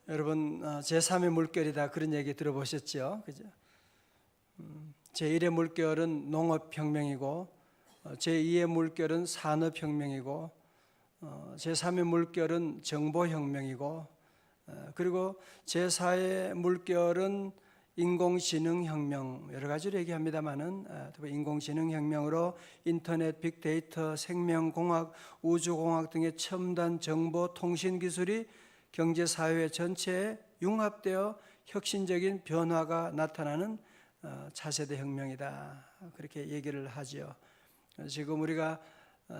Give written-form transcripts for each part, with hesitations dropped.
여러분 제3의 물결이다 그런 얘기 들어보셨죠? 그죠? 제1의 물결은 농업혁명이고 제2의 물결은 산업혁명이고 제3의 물결은 정보혁명이고 그리고 제4의 물결은 인공지능혁명 여러 가지로 얘기합니다마는 인공지능혁명으로 인터넷, 빅데이터, 생명공학, 우주공학 등의 첨단 정보 통신 기술이 경제 사회 전체에 융합되어 혁신적인 변화가 나타나는 차세대 혁명이다 그렇게 얘기를 하지요. 지금 우리가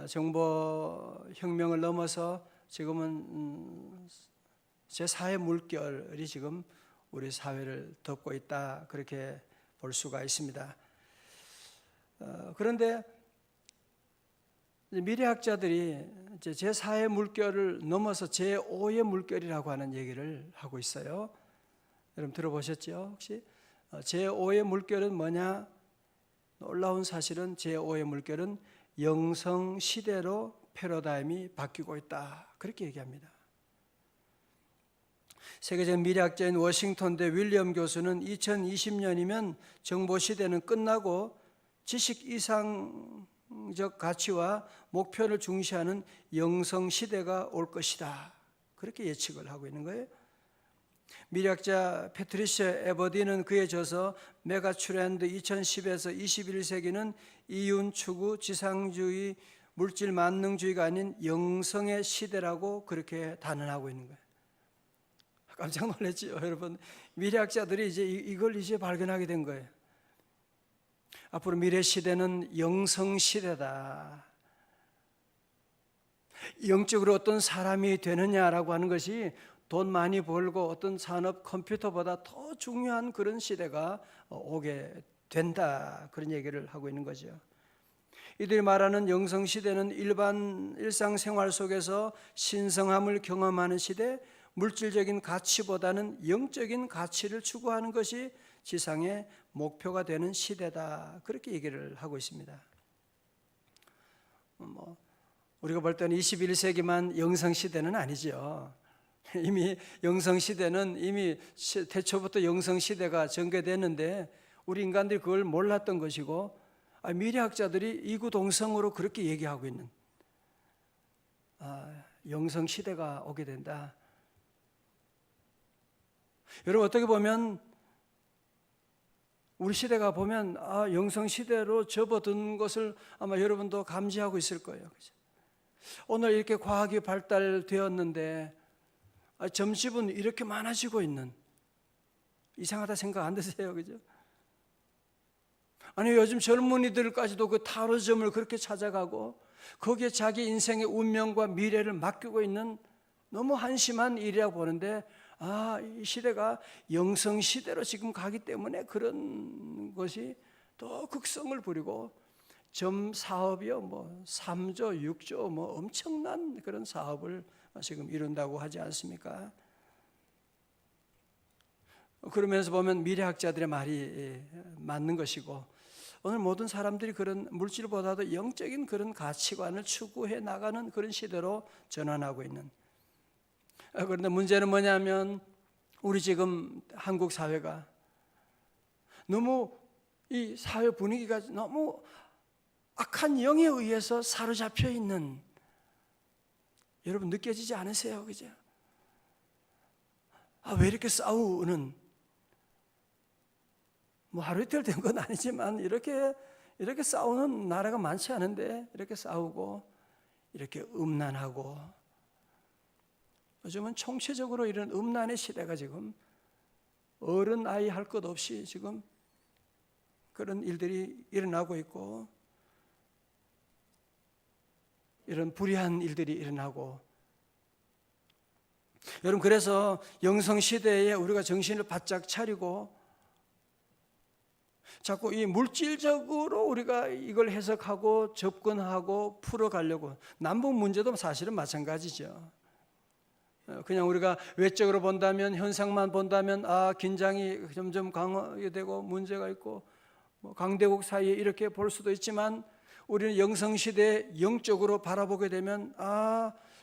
정보혁명을 넘어서 지금은 제4의 물결이 지금 우리 사회를 덮고 있다 그렇게 볼 수가 있습니다. 그런데 미래학자들이 제4의 물결을 넘어서 제5의 물결이라고 하는 얘기를 하고 있어요. 여러분 들어보셨죠? 혹시 제5의 물결은 뭐냐? 놀라운 사실은 제5의 물결은 영성시대로 패러다임이 바뀌고 있다 그렇게 얘기합니다. 세계적 미래학자인 워싱턴대 윌리엄 교수는 2020년이면 정보시대는 끝나고 지식 이상적 가치와 목표를 중시하는 영성시대가 올 것이다 그렇게 예측을 하고 있는 거예요. 미래학자 패트리셔 에버디는 그에 져서 메가트렌드 2010에서 21세기는 이윤 추구, 지상주의, 물질 만능주의가 아닌 영성의 시대라고 그렇게 단언하고 있는 거예요. 깜짝 놀랐죠, 여러분. 미래학자들이 이걸 발견하게 된 거예요. 앞으로 미래 시대는 영성 시대다. 영적으로 어떤 사람이 되느냐라고 하는 것이 돈 많이 벌고 어떤 산업 컴퓨터보다 더 중요한 그런 시대가 오게 된다 그런 얘기를 하고 있는 거죠. 이들이 말하는 영성시대는 일상생활 속에서 신성함을 경험하는 시대, 물질적인 가치보다는 영적인 가치를 추구하는 것이 지상의 목표가 되는 시대다 그렇게 얘기를 하고 있습니다. 우리가 볼 때는 21세기만 영성시대는 아니죠. 이미 영성시대는 이미 태초부터 영성시대가 전개됐는데 우리 인간들이 그걸 몰랐던 것이고 미래학자들이 이구동성으로 그렇게 얘기하고 있는 영성시대가 오게 된다. 여러분 어떻게 보면 우리 시대가 보면 영성시대로 접어든 것을 아마 여러분도 감지하고 있을 거예요. 그죠? 오늘 이렇게 과학이 발달되었는데 점집은 이렇게 많아지고 있는 이상하다 생각 안 드세요? 그죠? 아니 요즘 젊은이들까지도 그 타로점을 그렇게 찾아가고 거기에 자기 인생의 운명과 미래를 맡기고 있는 너무 한심한 일이라고 보는데 이 시대가 영성시대로 지금 가기 때문에 그런 것이 또 극성을 부리고 점 사업이요 3조 6조 엄청난 그런 사업을 지금 이룬다고 하지 않습니까? 그러면서 보면 미래학자들의 말이 맞는 것이고 오늘 모든 사람들이 그런 물질보다도 영적인 그런 가치관을 추구해 나가는 그런 시대로 전환하고 있는. 그런데 문제는 뭐냐면 우리 지금 한국 사회가 너무 이 사회 분위기가 너무 악한 영에 의해서 사로잡혀 있는 여러분 느껴지지 않으세요? 그죠? 왜 이렇게 싸우는 하루 이틀 된 건 아니지만 이렇게 싸우는 나라가 많지 않은데 이렇게 싸우고 이렇게 음란하고 요즘은 총체적으로 이런 음란의 시대가 지금 어른 아이 할 것 없이 지금 그런 일들이 일어나고 있고 이런 불의한 일들이 일어나고 여러분 그래서 영성시대에 우리가 정신을 바짝 차리고 자꾸 이 물질적으로 우리가 이걸 해석하고 접근하고 풀어가려고 남북 문제도 사실은 마찬가지죠. 그냥 우리가 외적으로 본다면 현상만 본다면 긴장이 점점 강화되고 문제가 있고 강대국 사이에 이렇게 볼 수도 있지만 우리는 영성시대에 영적으로 바라보게 되면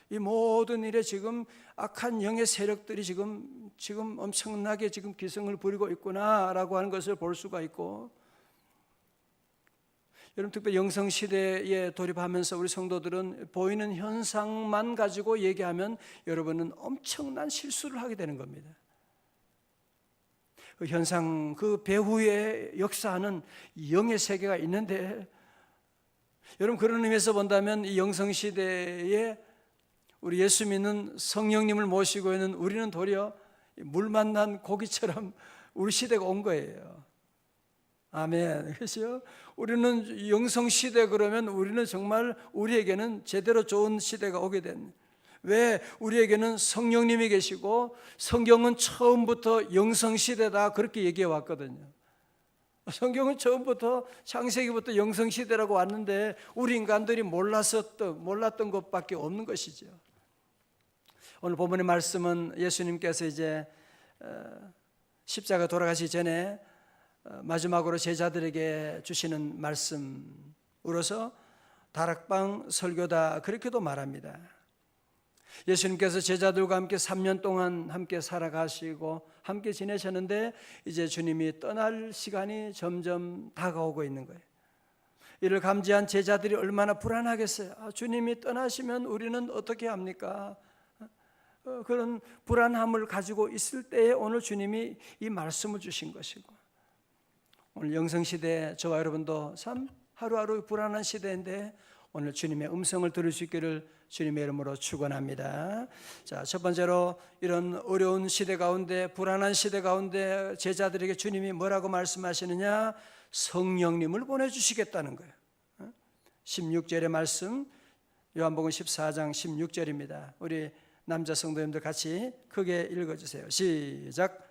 이 모든 일에 지금 악한 영의 세력들이 지금 지금 엄청나게 지금 기승을 부리고 있구나라고 하는 것을 볼 수가 있고, 여러분 특별히 영성시대에 돌입하면서 우리 성도들은 보이는 현상만 가지고 얘기하면 여러분은 엄청난 실수를 하게 되는 겁니다. 그 현상, 그 배후에 역사하는 영의 세계가 있는데, 여러분 그런 의미에서 본다면 이 영성시대에 우리 예수 믿는 성령님을 모시고 있는 우리는 도리어 물 만난 고기처럼 우리 시대가 온 거예요. 아멘. 그렇죠? 우리는 영성시대 그러면 우리는 정말 우리에게는 제대로 좋은 시대가 오게 된, 왜? 우리에게는 성령님이 계시고 성경은 처음부터 영성시대다 그렇게 얘기해 왔거든요. 성경은 처음부터 창세기부터 영성시대라고 왔는데 우리 인간들이 몰랐던 것밖에 없는 것이죠. 오늘 본문의 말씀은 예수님께서 이제 십자가 돌아가시기 전에 마지막으로 제자들에게 주시는 말씀으로서 다락방 설교다 그렇게도 말합니다. 예수님께서 제자들과 함께 3년 동안 함께 살아가시고 함께 지내셨는데 이제 주님이 떠날 시간이 점점 다가오고 있는 거예요. 이를 감지한 제자들이 얼마나 불안하겠어요. 주님이 떠나시면 우리는 어떻게 합니까? 그런 불안함을 가지고 있을 때에 오늘 주님이 이 말씀을 주신 것이고, 오늘 영성시대 저와 여러분도 참 하루하루 불안한 시대인데 오늘 주님의 음성을 들을 수 있기를 주님의 이름으로 축원합니다. 자, 첫 번째로 이런 어려운 시대 가운데, 불안한 시대 가운데 제자들에게 주님이 뭐라고 말씀하시느냐? 성령님을 보내주시겠다는 거예요. 16절의 말씀, 요한복음 14장 16절입니다. 우리 남자 성도님들 같이 크게 읽어주세요. 시작.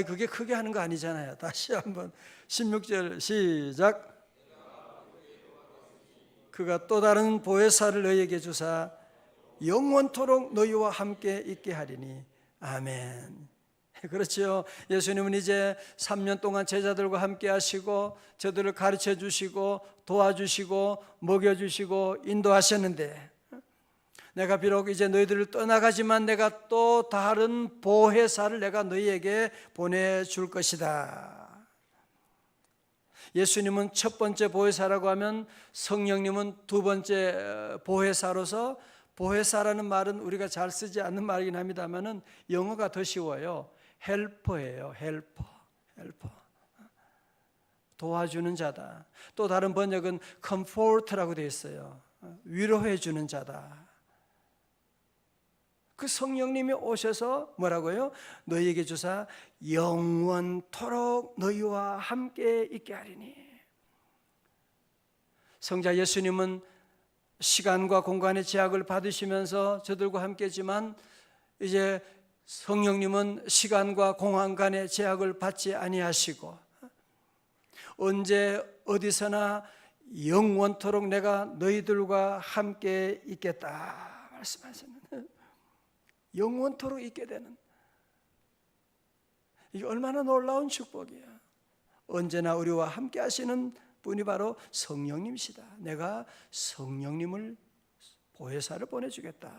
그게 크게 하는 거 아니잖아요. 다시 한번 16절 시작. 그가 또 다른 보혜사를 너희에게 주사 영원토록 너희와 함께 있게 하리니. 아멘. 그렇죠. 예수님은 이제 3년 동안 제자들과 함께 하시고 저들을 가르쳐 주시고 도와주시고 먹여주시고 인도하셨는데, 내가 비록 이제 너희들을 떠나가지만 내가 또 다른 보혜사를 내가 너희에게 보내줄 것이다. 예수님은 첫 번째 보혜사라고 하면 성령님은 두 번째 보혜사로서, 보혜사라는 말은 우리가 잘 쓰지 않는 말이긴 합니다만은 영어가 더 쉬워요. 헬퍼예요. 헬퍼. 도와주는 자다. 또 다른 번역은 comfort라고 되어 있어요. 위로해 주는 자다. 그 성령님이 오셔서 뭐라고요? 너희에게 주사 영원토록 너희와 함께 있게 하리니. 성자 예수님은 시간과 공간의 제약을 받으시면서 저들과 함께 했지만 이제 성령님은 시간과 공간의 제약을 받지 아니하시고 언제 어디서나 영원토록 내가 너희들과 함께 있겠다 말씀하셨는데, 영원토록 있게 되는, 이게 얼마나 놀라운 축복이에요. 언제나 우리와 함께 하시는 분이 바로 성령님이시다. 내가 성령님을 보혜사를 보내주겠다.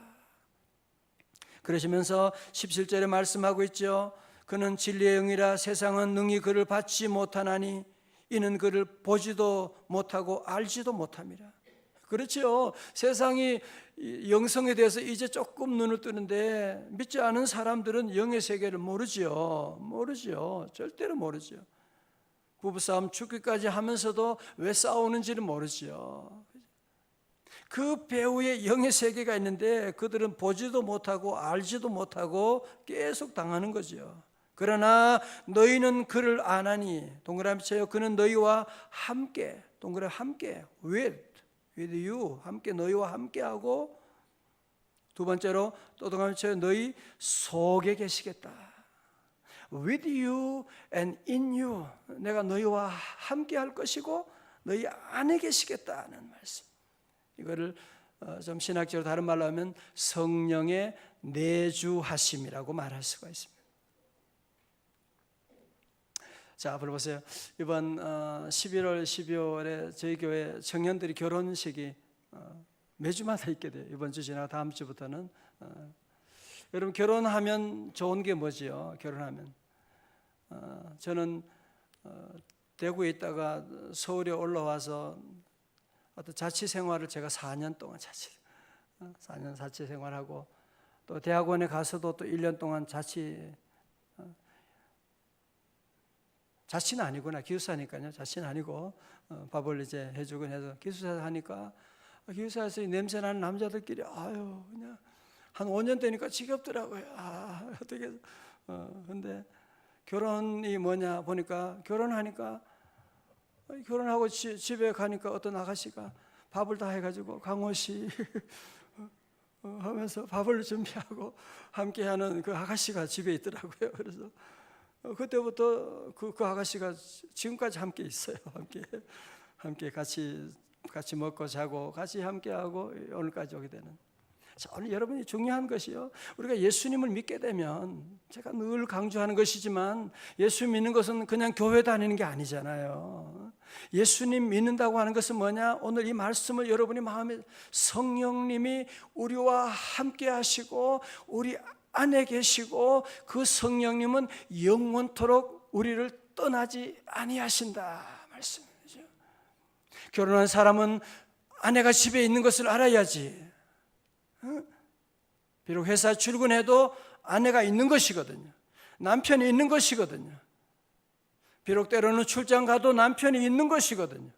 그러시면서 17절에 말씀하고 있죠. 그는 진리의 영이라 세상은 능히 그를 받지 못하나니 이는 그를 보지도 못하고 알지도 못함이라. 그렇죠. 세상이 영성에 대해서 이제 조금 눈을 뜨는데 믿지 않은 사람들은 영의 세계를 모르죠. 절대로 모르죠. 부부싸움 죽기까지 하면서도 왜 싸우는지를 모르죠. 그 배후에 영의 세계가 있는데 그들은 보지도 못하고 알지도 못하고 계속 당하는 거죠. 그러나 너희는 그를 아나니, 동그라미 쳐요. 그는 너희와 함께, 동그라미 함께, with you, 함께 너희와 함께하고, 두 번째로 또 동그라미 쳐요. 너희 속에 계시겠다. with you and in you, 내가 너희와 함께할 것이고 너희 안에 계시겠다는 말씀. 이거를 좀 신학적으로 다른 말로 하면 성령의 내주하심이라고 말할 수가 있습니다. 자, 앞으로 보세요. 이번 11월, 12월에 저희 교회 청년들이 결혼식이 매주마다 있게 돼요. 이번 주 지나고 다음 주부터는 여러분 결혼하면 좋은 게 뭐지요? 결혼하면 저는 대구에 있다가 서울에 올라와서 어떤 자취 생활을 제가 4년 동안 4년 자취 생활하고 또 대학원에 가서도 또 1년 동안 자취는 아니구나. 기숙사니까요. 자취는 아니고 밥을 이제 해주곤 해서 기숙사 하니까 기숙사에서 냄새 나는 남자들끼리 그냥 한 5년 되니까 지겹더라고요. 어떻게 근데 결혼이 뭐냐 보니까 결혼하고 집에 가니까 어떤 아가씨가 밥을 다 해가지고 강호씨 하면서 밥을 준비하고 함께하는 그 아가씨가 집에 있더라고요. 그래서 그때부터 그 아가씨가 지금까지 함께 있어요. 함께 같이 먹고 자고 같이 함께하고 오늘까지 오게 되는. 자, 오늘 여러분이 중요한 것이요, 우리가 예수님을 믿게 되면, 제가 늘 강조하는 것이지만 예수 믿는 것은 그냥 교회 다니는 게 아니잖아요. 예수님 믿는다고 하는 것은 뭐냐? 오늘 이 말씀을 여러분이 마음에, 성령님이 우리와 함께 하시고 우리 안에 계시고 그 성령님은 영원토록 우리를 떠나지 아니하신다 말씀이죠. 결혼한 사람은 아내가 집에 있는 것을 알아야지. 비록 회사 출근해도 아내가 있는 것이거든요. 남편이 있는 것이거든요. 비록 때로는 출장 가도 남편이 있는 것이거든요.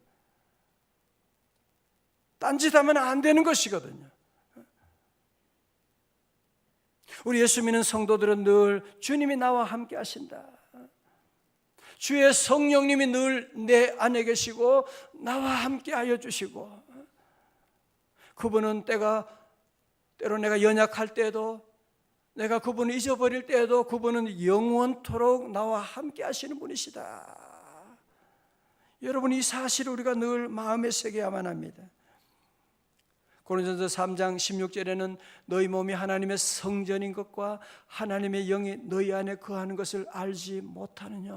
딴짓하면 안 되는 것이거든요. 우리 예수 믿는 성도들은 늘 주님이 나와 함께 하신다. 주의 성령님이 늘 내 안에 계시고 나와 함께 하여 주시고, 그분은 때로 내가 연약할 때도, 내가 그분을 잊어버릴 때에도 그분은 영원토록 나와 함께 하시는 분이시다. 여러분, 이 사실을 우리가 늘 마음에 새겨야만 합니다. 고린도전서 3장 16절에는 너희 몸이 하나님의 성전인 것과 하나님의 영이 너희 안에 거하는 것을 알지 못하느냐.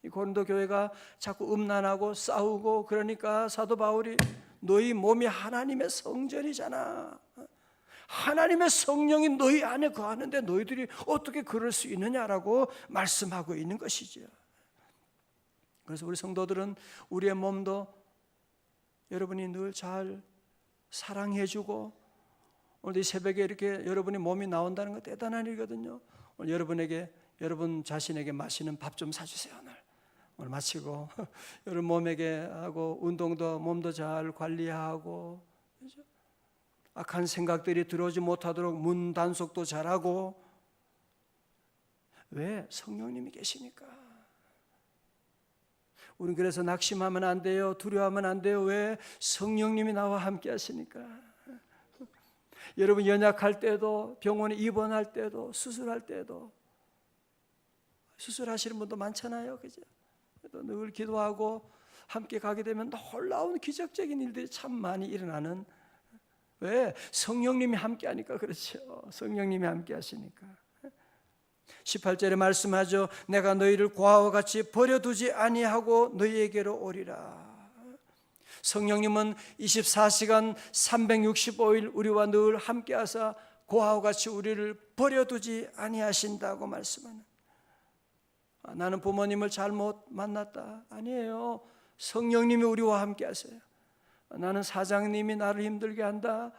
이 고린도 교회가 자꾸 음란하고 싸우고 그러니까 사도 바울이 너희 몸이 하나님의 성전이잖아. 하나님의 성령이 너희 안에 거하는데 너희들이 어떻게 그럴 수 있느냐라고 말씀하고 있는 것이죠. 그래서 우리 성도들은 우리의 몸도 여러분이 늘 잘 사랑해주고, 오늘 이 새벽에 이렇게 여러분의 몸이 나온다는 건 대단한 일이거든요. 오늘 여러분 자신에게 맛있는 밥 좀 사주세요. 오늘 마치고 여러분 몸에게 하고 운동도 몸도 잘 관리하고, 그렇죠? 악한 생각들이 들어오지 못하도록 문 단속도 잘하고. 왜? 성령님이 계시니까. 우리는 그래서 낙심하면 안 돼요. 두려워하면 안 돼요. 왜? 성령님이 나와 함께 하시니까. 여러분 연약할 때도, 병원에 입원할 때도, 수술할 때도, 수술하시는 분도 많잖아요. 그죠? 그래도 늘 기도하고 함께 가게 되면 놀라운 기적적인 일들이 참 많이 일어나는. 왜? 성령님이 함께 하니까 그렇죠. 성령님이 함께 하시니까. 18절에 말씀하죠. 내가 너희를 고아와 같이 버려두지 아니하고 너희에게로 오리라. 성령님은 24시간 365일 우리와 늘 함께 하사 고아와 같이 우리를 버려두지 아니하신다고 말씀하는. 나는 부모님을 잘못 만났다. 아니에요. 성령님이 우리와 함께 하세요. 나는 사장님이 나를 힘들게 한다,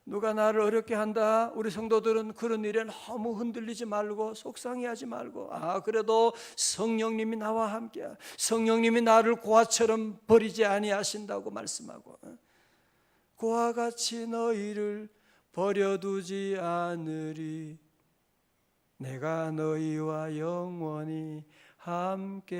누가 나를 어렵게 한다. 우리 성도들은 그런 일에 너무 흔들리지 말고 속상해하지 말고, 그래도 성령님이 나와 함께, 성령님이 나를 고아처럼 버리지 아니하신다고 말씀하고, 고아 같이 너희를 버려두지 않으리 내가 너희와 영원히 함께하리라.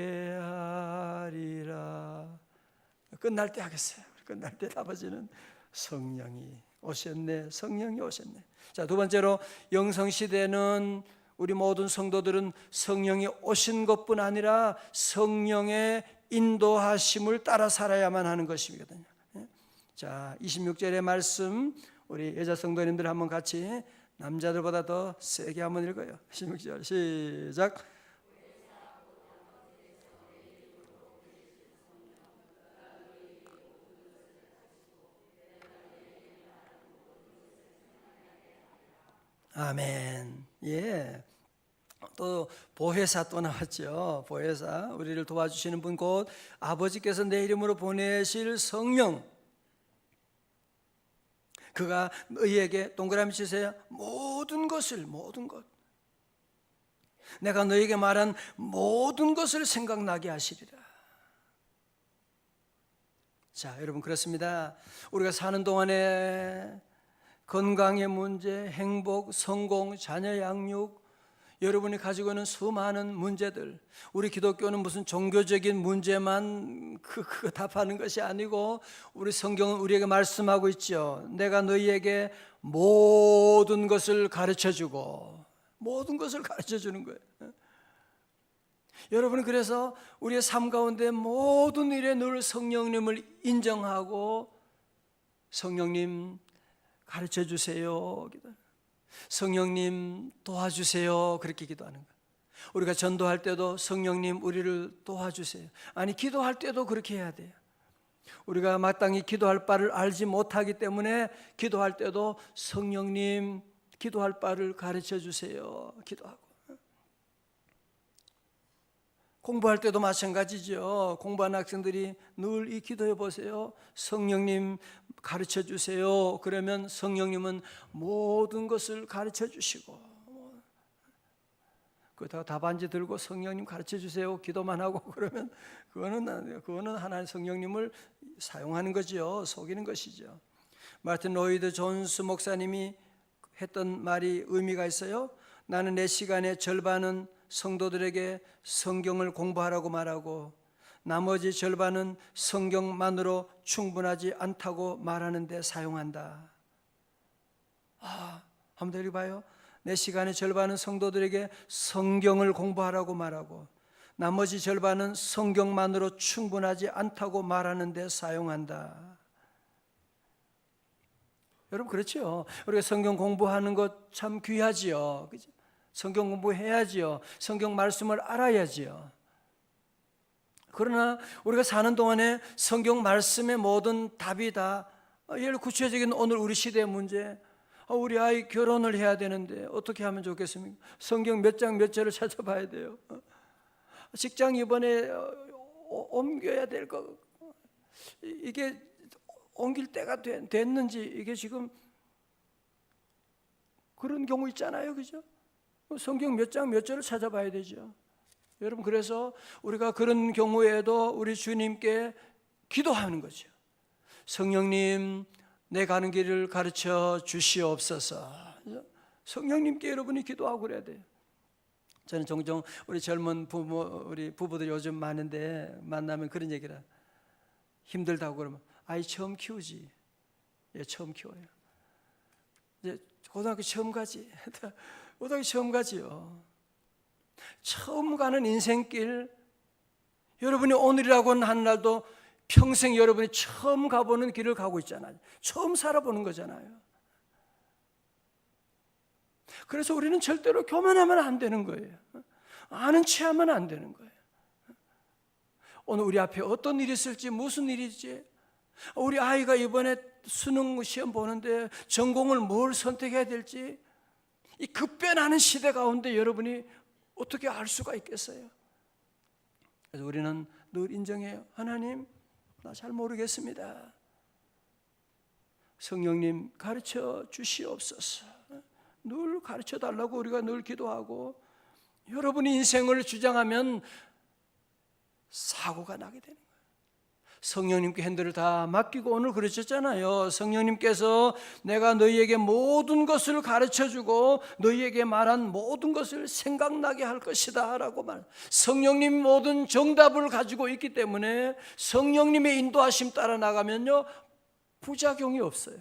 끝날 때 하겠어요. 끝날 때 아버지는 성령이 오셨네. 성령이 오셨네. 자, 두 번째로 영성시대는 우리 모든 성도들은 성령이 오신 것뿐 아니라 성령의 인도하심을 따라 살아야만 하는 것이거든요. 자, 26절의 말씀 우리 여자 성도님들 한번 같이 남자들보다 더 세게 한번 읽어요. 16절 시작. 아멘. 예. 또 보혜사 또 나왔죠. 보혜사, 우리를 도와주시는 분, 곧 아버지께서 내 이름으로 보내실 성령, 그가 너희에게, 동그라미 치세요, 모든 것, 내가 너희에게 말한 모든 것을 생각나게 하시리라. 자, 여러분, 그렇습니다. 우리가 사는 동안에 건강의 문제, 행복, 성공, 자녀 양육, 여러분이 가지고 있는 수많은 문제들, 우리 기독교는 무슨 종교적인 문제만 그거 답하는 것이 아니고, 우리 성경은 우리에게 말씀하고 있죠. 내가 너희에게 모든 것을 가르쳐주고, 모든 것을 가르쳐주는 거예요. 여러분은 그래서 우리의 삶 가운데 모든 일에 늘 성령님을 인정하고, 성령님 가르쳐주세요, 성령님 도와주세요, 그렇게 기도하는 거예요. 우리가 전도할 때도 성령님 우리를 도와주세요. 아니, 기도할 때도 그렇게 해야 돼요. 우리가 마땅히 기도할 바를 알지 못하기 때문에 기도할 때도 성령님 기도할 바를 가르쳐 주세요, 기도하고. 공부할 때도 마찬가지죠. 공부하는 학생들이 늘 이 기도해 보세요. 성령님 가르쳐 주세요. 그러면 성령님은 모든 것을 가르쳐 주시고, 그렇다고 답안지 들고 성령님 가르쳐 주세요 기도만 하고 그러면 그거는 하나님 성령님을 사용하는 거죠. 속이는 것이죠. 마틴 로이드 존스 목사님이 했던 말이 의미가 있어요. 나는 내 시간의 절반은 성도들에게 성경을 공부하라고 말하고, 나머지 절반은 성경만으로 충분하지 않다고 말하는 데 사용한다. 한번 더 읽어봐요. 내 시간의 절반은 성도들에게 성경을 공부하라고 말하고, 나머지 절반은 성경만으로 충분하지 않다고 말하는 데 사용한다. 여러분, 그렇죠? 우리가 성경 공부하는 것 참 귀하지요. 그죠? 성경 공부해야지요. 성경 말씀을 알아야지요. 그러나 우리가 사는 동안에 성경 말씀의 모든 답이 다, 예를 구체적인 오늘 우리 시대의 문제, 우리 아이 결혼을 해야 되는데 어떻게 하면 좋겠습니까? 성경 몇 장 몇 절을 찾아봐야 돼요. 직장 이번에 옮겨야 될 거, 이게 옮길 때가 됐는지, 이게 지금 그런 경우 있잖아요, 그죠? 성경 몇 장 몇 절을 찾아봐야 되죠. 여러분, 그래서 우리가 그런 경우에도 우리 주님께 기도하는 거죠. 성령님, 내 가는 길을 가르쳐 주시옵소서. 성령님께 여러분이 기도하고 그래야 돼요. 저는 종종 우리 젊은 우리 부부들 요즘 많은데 만나면 그런 얘기를, 힘들다고 그러면 아이 처음 키우지. 예, 처음 키워요. 이제 고등학교 처음 가지. 고등학교 처음 가지요. 처음 가는 인생길, 여러분이 오늘이라고 한 날도 평생 여러분이 처음 가보는 길을 가고 있잖아요. 처음 살아보는 거잖아요. 그래서 우리는 절대로 교만하면 안 되는 거예요. 아는 체하면 안 되는 거예요. 오늘 우리 앞에 어떤 일이 있을지, 무슨 일이지, 우리 아이가 이번에 수능 시험 보는데 전공을 뭘 선택해야 될지, 이 급변하는 시대 가운데 여러분이 어떻게 알 수가 있겠어요? 그래서 우리는 늘 인정해요. 하나님, 나 잘 모르겠습니다. 성령님 가르쳐 주시옵소서. 늘 가르쳐 달라고 우리가 늘 기도하고, 여러분이 인생을 주장하면 사고가 나게 되는 거예요. 성령님께 핸들을 다 맡기고 오늘 그러셨잖아요. 성령님께서 내가 너희에게 모든 것을 가르쳐주고 너희에게 말한 모든 것을 생각나게 할 것이다 라고 말. 성령님 모든 정답을 가지고 있기 때문에 성령님의 인도하심 따라 나가면요, 부작용이 없어요.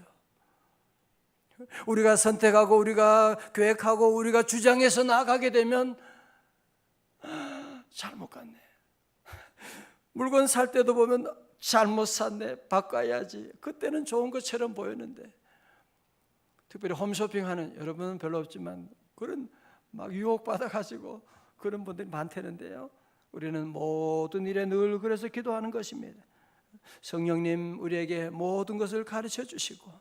우리가 선택하고 우리가 계획하고 우리가 주장해서 나가게 되면 잘못 갔네. 물건 살 때도 보면 잘못 샀네, 바꿔야지. 그때는 좋은 것처럼 보였는데, 특별히 홈쇼핑하는 여러분은 별로 없지만 그런 막 유혹받아 가지고 그런 분들이 많다는데요. 우리는 모든 일에 늘 그래서 기도하는 것입니다. 성령님 우리에게 모든 것을 가르쳐 주시고,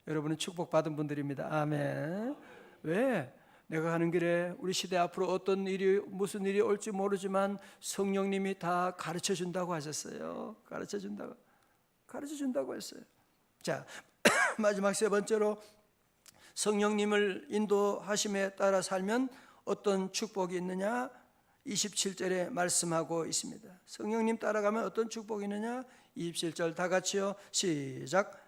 여러분은 축복받은 분들입니다. 아멘. 왜? 내가 가는 길에 우리 시대 앞으로 어떤 일이 무슨 일이 올지 모르지만 성령님이 다 가르쳐 준다고 하셨어요. 가르쳐 준다고 했어요. 자, 마지막 세 번째로 성령님을 인도하심에 따라 살면 어떤 축복이 있느냐? 27절에 말씀하고 있습니다. 성령님 따라가면 어떤 축복이 있느냐? 27절 다 같이요. 시작.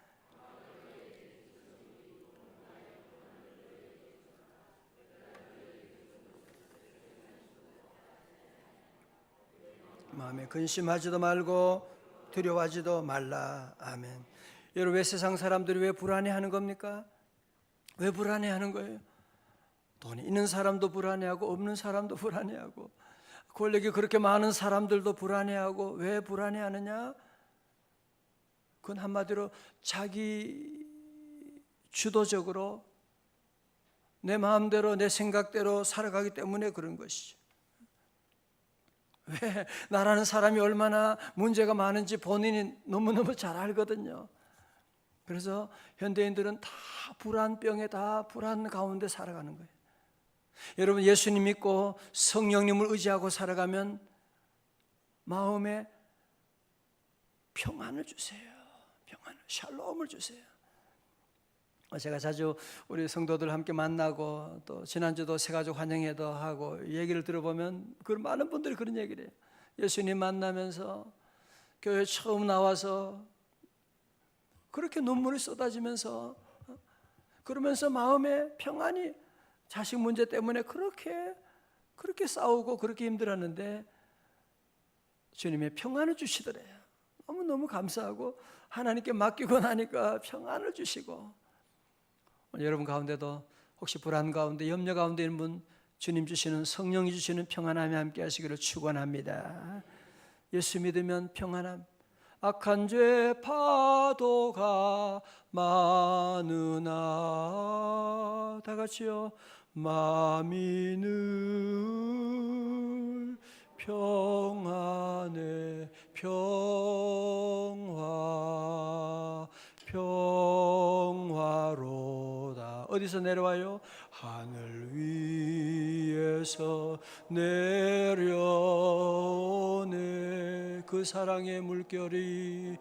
마음에 근심하지도 말고 두려워하지도 말라. 아멘. 여러분, 왜 세상 사람들이 왜 불안해하는 겁니까? 왜 불안해하는 거예요? 돈이 있는 사람도 불안해하고 없는 사람도 불안해하고 권력이 그렇게 많은 사람들도 불안해하고. 왜 불안해하느냐? 그건 한마디로 자기 주도적으로 내 마음대로 내 생각대로 살아가기 때문에 그런 것이죠. 왜? 나라는 사람이 얼마나 문제가 많은지 본인이 너무너무 잘 알거든요. 그래서 현대인들은 다 불안병에 다 불안 가운데 살아가는 거예요. 여러분, 예수님 믿고 성령님을 의지하고 살아가면 마음에 평안을 주세요. 평안을, 샬롬을 주세요. 제가 자주 우리 성도들 함께 만나고 또 지난주도 새가족 환영회도 하고 얘기를 들어보면 그 많은 분들이 그런 얘기를 해요. 예수님 만나면서 교회 처음 나와서 그렇게 눈물이 쏟아지면서 그러면서 마음에 평안이, 자식 문제 때문에 그렇게 싸우고 그렇게 힘들었는데 주님의 평안을 주시더래요. 너무너무 감사하고 하나님께 맡기고 나니까 평안을 주시고. 여러분 가운데도 혹시 불안 가운데 염려 가운데 있는 분, 주님 주시는, 성령이 주시는 평안함에 함께 하시기를 축원합니다. 예수 믿으면 평안함. 악한 죄 파도가 많으나 다 같이요. 마음이 늘 평안해 평화로다. 어디서 내려와요? 하늘 위에서 내려오네. 그 사랑의 물결이,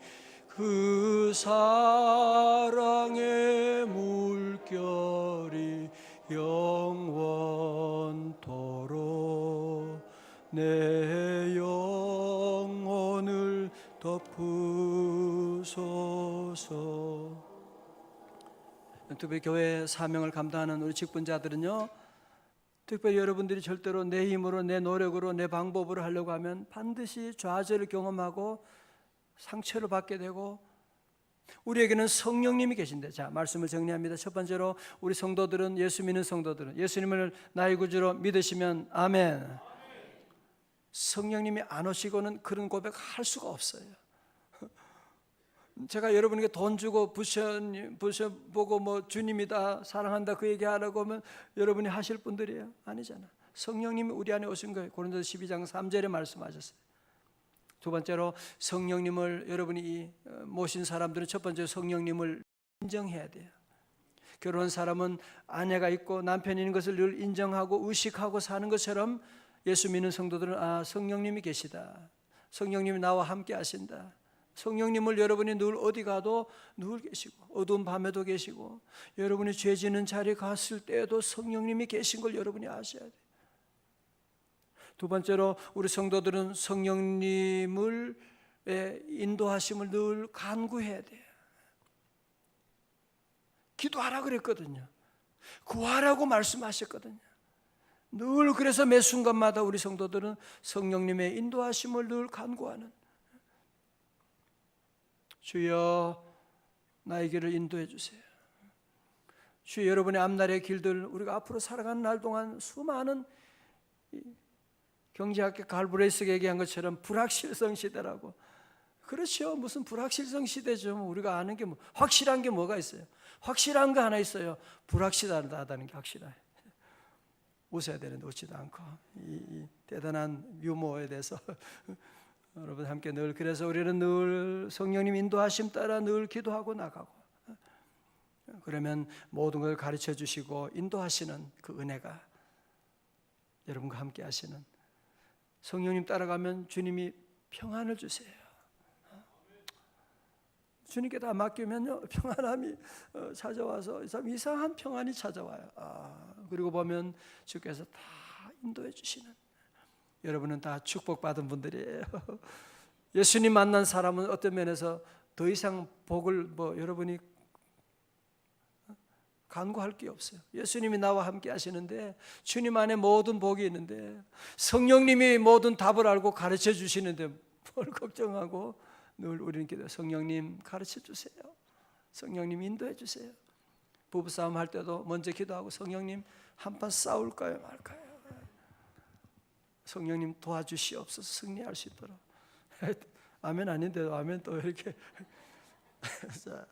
그 사랑의 물결이 영원토록 내 영혼을 덮으소서. 특별히 교회 사명을 감당하는 우리 직분자들은요, 특별히 여러분들이 절대로 내 힘으로, 내 노력으로, 내 방법으로 하려고 하면 반드시 좌절을 경험하고 상처를 받게 되고, 우리에게는 성령님이 계신데, 자, 말씀을 정리합니다. 첫 번째로 우리 성도들은, 예수 믿는 성도들은 예수님을 나의 구주로 믿으시면 아멘. 성령님이 안 오시고는 그런 고백할 수가 없어요. 제가 여러분에게 돈 주고 부셔보고 뭐 주님이다, 사랑한다 그 얘기하라고 하면 여러분이 하실 분들이에요? 아니잖아. 성령님이 우리 안에 오신 거예요. 고린도서 12장 3절에 말씀하셨어요. 두 번째로 성령님을, 여러분이 모신 사람들은 첫 번째 성령님을 인정해야 돼요. 결혼한 사람은 아내가 있고 남편이 있는 것을 늘 인정하고 의식하고 사는 것처럼 예수 믿는 성도들은, 아, 성령님이 계시다, 성령님이 나와 함께 하신다, 성령님을 여러분이 늘 어디 가도 늘 계시고 어두운 밤에도 계시고 여러분이 죄 지는 자리에 갔을 때에도 성령님이 계신 걸 여러분이 아셔야 돼요. 두 번째로 우리 성도들은 성령님을 인도하심을 늘 간구해야 돼요. 기도하라 그랬거든요. 구하라고 말씀하셨거든요. 늘 그래서 매 순간마다 우리 성도들은 성령님의 인도하심을 늘 간구하는, 주여 나의 길을 인도해 주세요. 주여 여러분의 앞날의 길들, 우리가 앞으로 살아가는 날 동안 수많은, 경제학계 갈브레이스가 얘기한 것처럼 불확실성 시대라고. 그렇죠. 무슨 불확실성 시대죠. 우리가 아는 게 뭐, 확실한 게 뭐가 있어요? 확실한 거 하나 있어요. 불확실하다는 게 확실해요. 웃어야 되는데 웃지도 않고, 이 대단한 유머에 대해서 여러분 함께 늘, 그래서 우리는 늘 성령님 인도하심 따라 늘 기도하고 나가고, 그러면 모든 걸 가르쳐 주시고 인도하시는 그 은혜가 여러분과 함께 하시는, 성령님 따라가면 주님이 평안을 주세요. 주님께 다 맡기면요, 평안함이 찾아와서 참 이상한 평안이 찾아와요. 그리고 보면 주께서 다 인도해 주시는, 여러분은 다 축복받은 분들이에요. 예수님 만난 사람은 어떤 면에서 더 이상 복을 여러분이 간구할 게 없어요. 예수님이 나와 함께 하시는데, 주님 안에 모든 복이 있는데, 성령님이 모든 답을 알고 가르쳐 주시는데 뭘 걱정하고, 늘 우리는 기도, 성령님 가르쳐 주세요. 성령님 인도해 주세요. 부부싸움 할 때도 먼저 기도하고, 성령님 한판 싸울까요 말까요? 성령님 도와주시옵소서 승리할 수 있도록. 아멘 아닌데도 아멘 또 이렇게. 자,